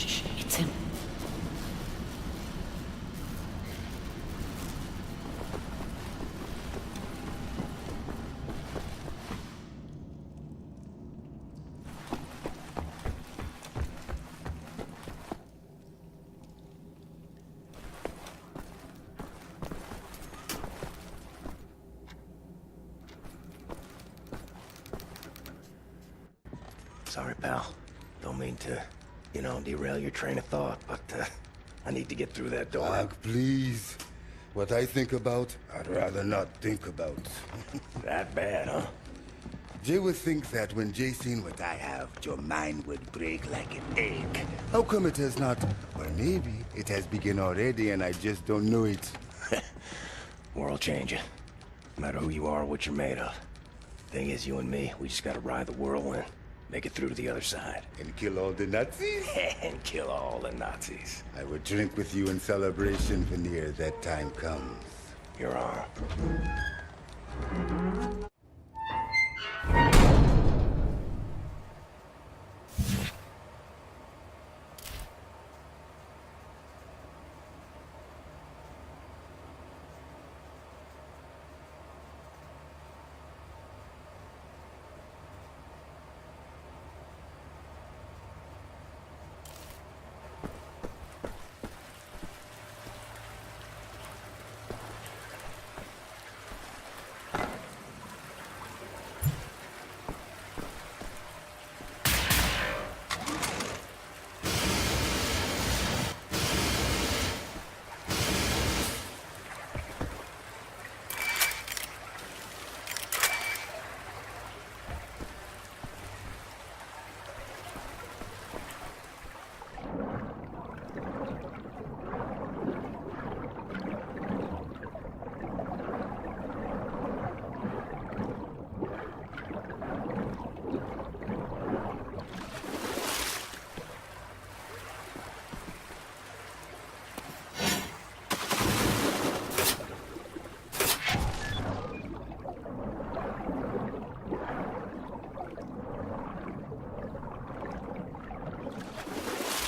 Shh, it's him. Sorry, pal. Don't mean to, derail your train of thought, but I need to get through that door. Doc, please. What I think about, I'd rather not think about. That bad, huh? Jay would think that when Jay seen what I have, your mind would break like an egg. How come it has not? Or maybe it has begun already and I just don't know it. World changing. No matter who you are or what you're made of. Thing is, you and me, we just gotta ride the whirlwind. Make it through to the other side. And kill all the Nazis? And kill all the Nazis. I would drink with you in celebration, Veneer, that time comes. Your arm.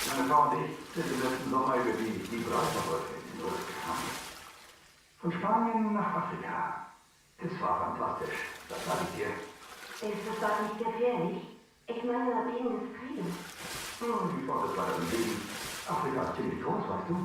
Meine Frau und ich sind im letzten Sommer über die Breitenbrücke in die Luft gefahren. Von Spanien nach Afrika. Es war fantastisch, das sage ich dir. Ist es dort nicht gefährlich? Ich meine, wegen des Krieges. Ich wollte es leider nicht leben. Afrika ist ziemlich groß, weißt du?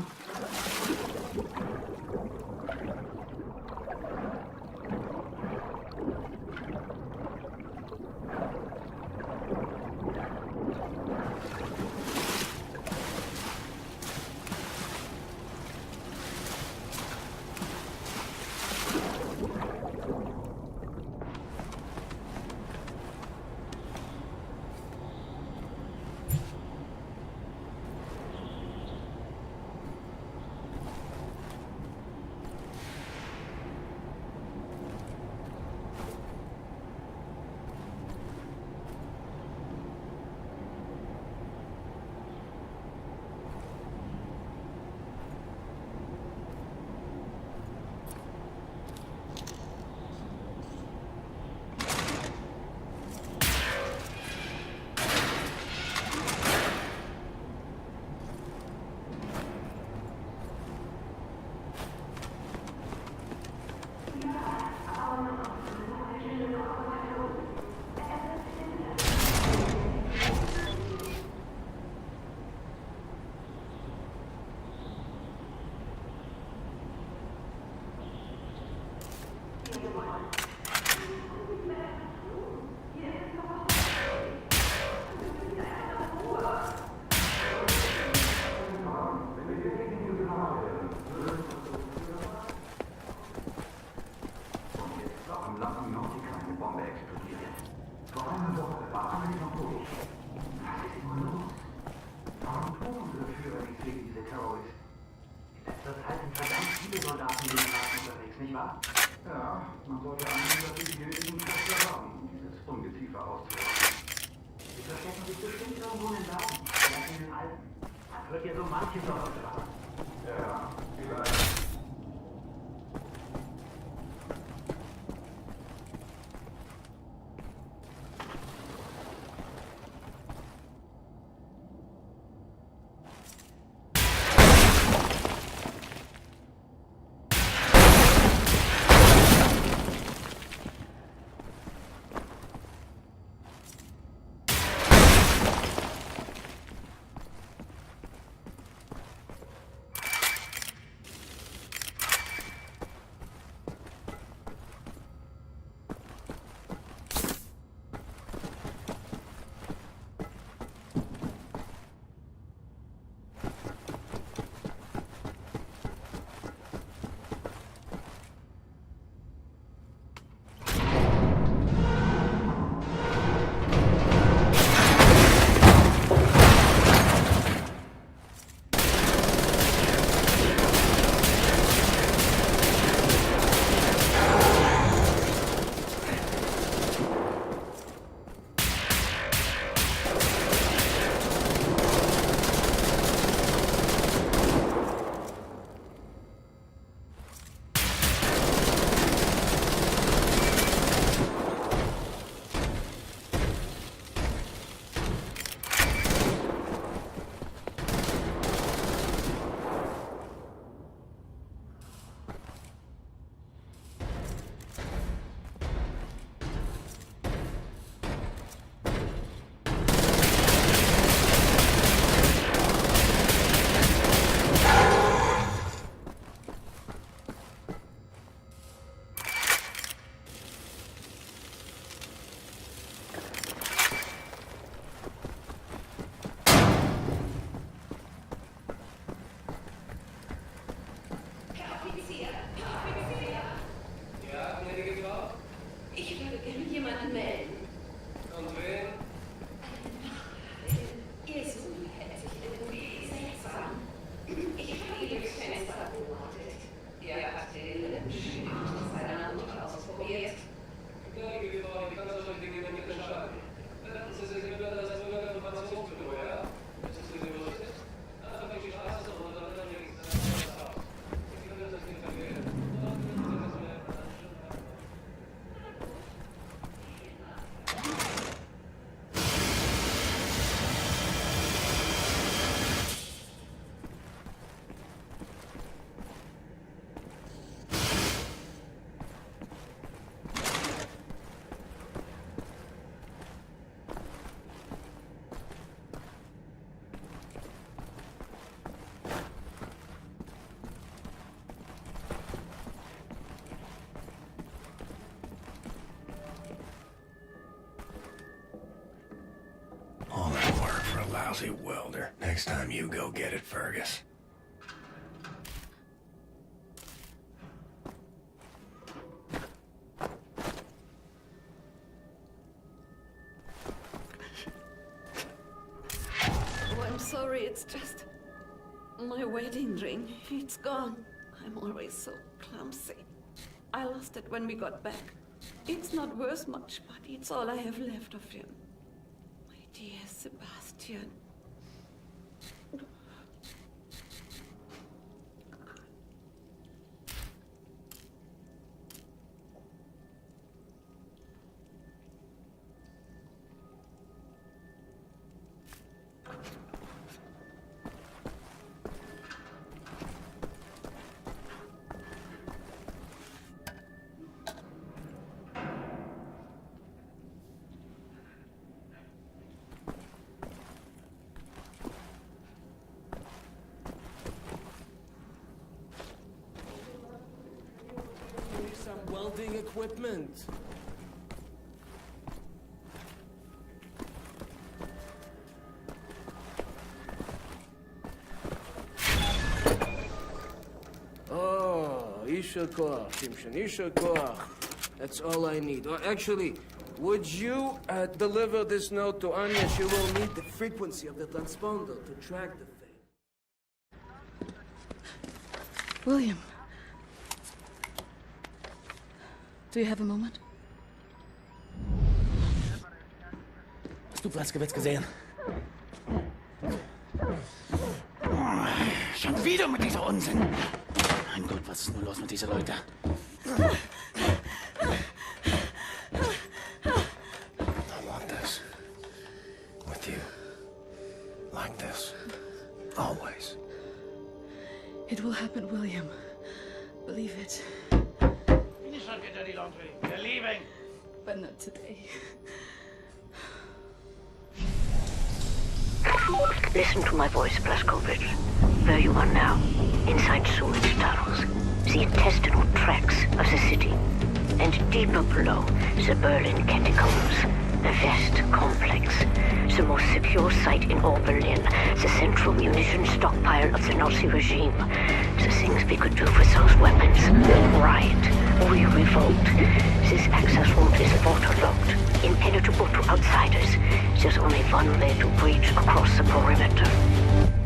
Ja, man sollte annehmen, dass sie hier diesen Kräfte haben, um dieses Ungeziefer auszurotten. Sie verstecken sich bestimmt irgendwo in den Bergen, vielleicht in den Alpen. Man hört ja so manches auf der Straße. Ja, vielleicht. lousy welder. Next time you go get it, Fergus. Oh, I'm sorry, it's just... my wedding ring. It's gone. I'm always so clumsy. I lost it when we got back. It's not worth much, but it's all I have left of him. My dear Sebastian. Some welding equipment. Oh, Isha Koach, Shimshon, Isha Koach. That's all I need. Or actually, would you deliver this note to Anya? She will need the frequency of the transponder to track the thing. William. Do you have a moment? Hast du Platzgewitz gesehen? Schon wieder mit dieser Unsinn. Mein Gott, was ist nur los mit diesen Leuten? I want this. With you. Like this. Always. It will happen, William. Believe it. Finish up, your dirty laundry. We're leaving. But not today. Listen to my voice, Blazkowicz. Where you are now, inside sewage tunnels, the intestinal tracts of the city, and deeper below, the Berlin catacombs, the West complex, the most secure site in all Berlin, the central munition stockpile of the Nazi regime. The things we could do with those weapons. Riot. We revolt. This access route is waterlogged, impenetrable to outsiders. There's only one way to breach across the perimeter.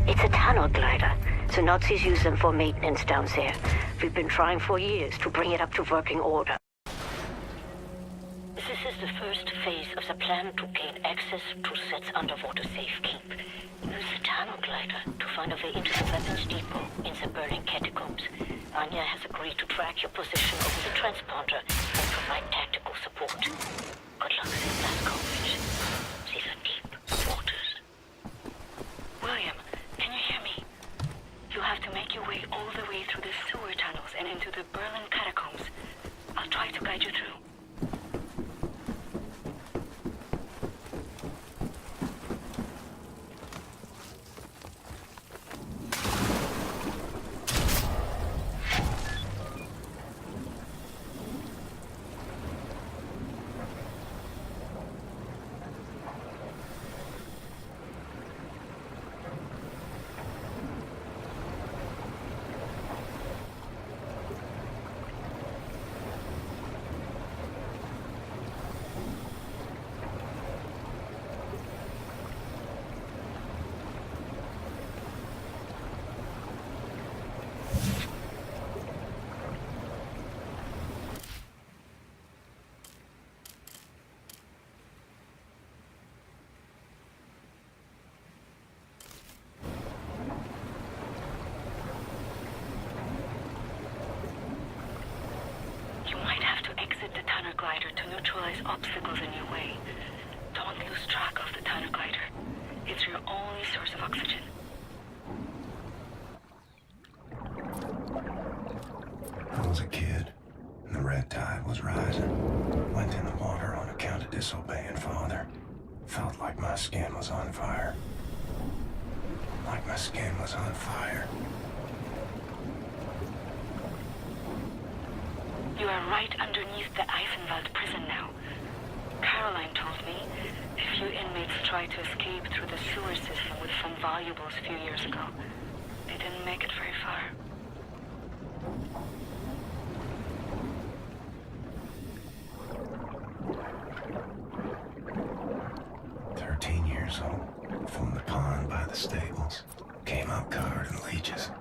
It's a tunnel glider. The Nazis use them for maintenance down there. We've been trying for years to bring it up to working order. This is the first phase of the plan to gain access to Set's underwater safekeep. Use the tunnel glider to find a way into the weapons depot in the Berlin catacombs. Anya has agreed to track your position over the transponder and provide tactical support. Good luck, Blazkowicz. These are deep waters. William, can you hear me? You have to make your way all the way through the sewer tunnels and into the Berlin catacombs. I'll try to guide you through. The tunnel glider to neutralize obstacles in your way. Don't lose track of the tunnel glider. It's your only source of oxygen. I was a kid, and the red tide was rising. Went in the water on account of disobeying father. Felt like my skin was on fire. Like my skin was on fire. You are right underneath the Eisenwald prison now. Caroline told me if you inmates try tried to escape through the sewer system with some valuables a few years ago. They didn't make it very far. 13 years old, from the pond by the stables, came out covered in leeches.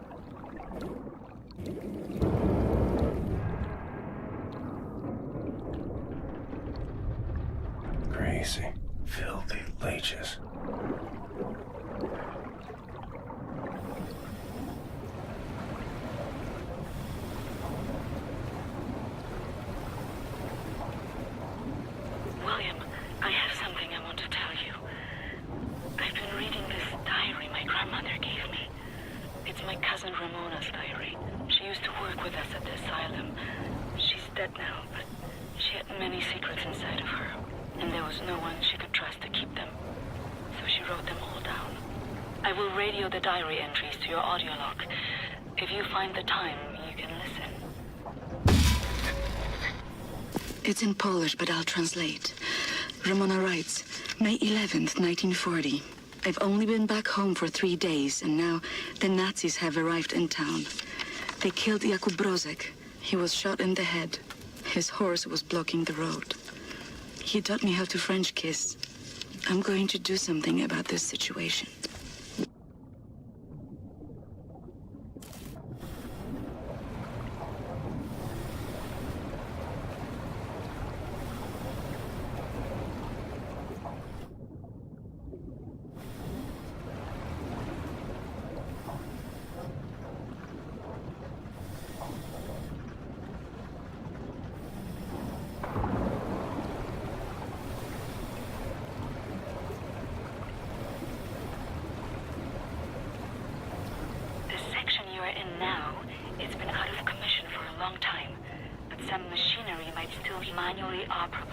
Crazy, filthy leeches. William, I have something I want to tell you. I've been reading this diary my grandmother gave me. It's my cousin Ramona's diary. She used to work with us at the asylum. She's dead now, but she had many secrets inside of her, and there was no one she could trust to keep them. So she wrote them all down. I will radio the diary entries to your audio log. If you find the time, you can listen. It's in Polish, but I'll translate. Ramona writes, May 11th, 1940. I've only been back home for 3 days, and now the Nazis have arrived in town. They killed Jakub Brozek. He was shot in the head. His horse was blocking the road. He taught me how to French kiss. I'm going to do something about this situation. Manually operable.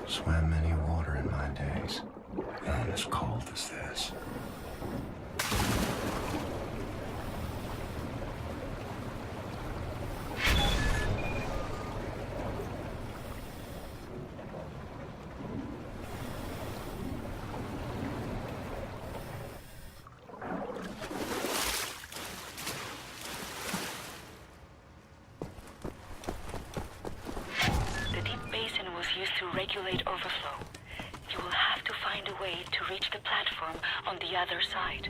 Swam many water in my days, none as cold as this. Regulate overflow. You will have to find a way to reach the platform on the other side.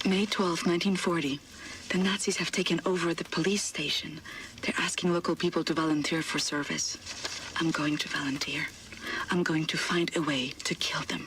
May 12, 1940. The Nazis have taken over the police station. They're asking local people to volunteer for service. I'm going to volunteer. I'm going to find a way to kill them.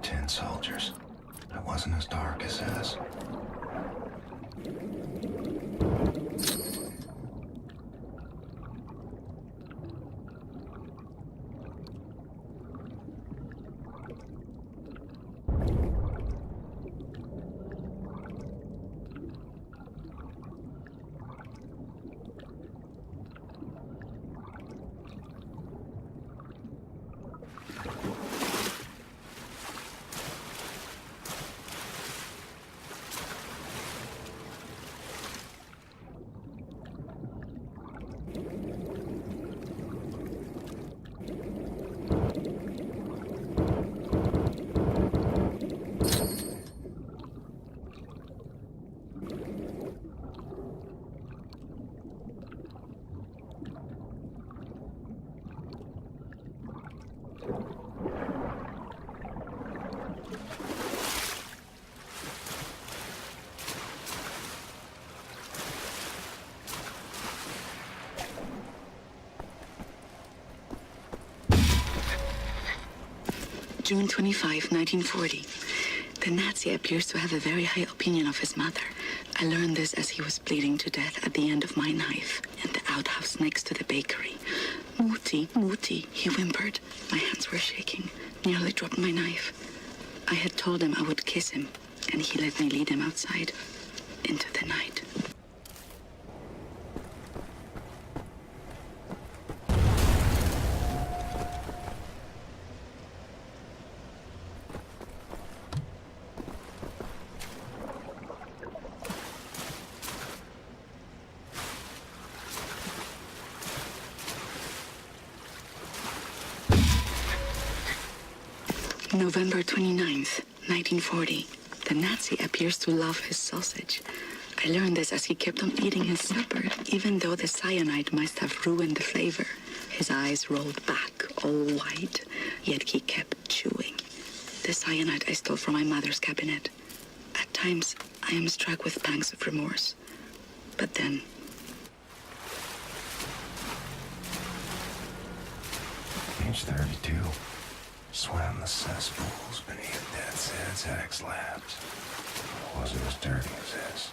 tin soldiers. It wasn't as dark as this. June 25, 1940. The Nazi appears to have a very high opinion of his mother. I learned this as he was bleeding to death at the end of my knife in the outhouse next to the bakery. Mutti, Mutti, he whimpered. My hands were shaking, nearly dropped my knife. I had told him I would kiss him, and he let me lead him outside into the night. November 29th, 1940. The Nazi appears to love his sausage. I learned this as he kept on eating his supper, even though the cyanide must have ruined the flavor. His eyes rolled back, all white, yet he kept chewing. The cyanide I stole from my mother's cabinet. At times, I am struck with pangs of remorse. But then... Age 32. Swam the cesspools beneath Dead Sed's X labs. It wasn't as dirty as this.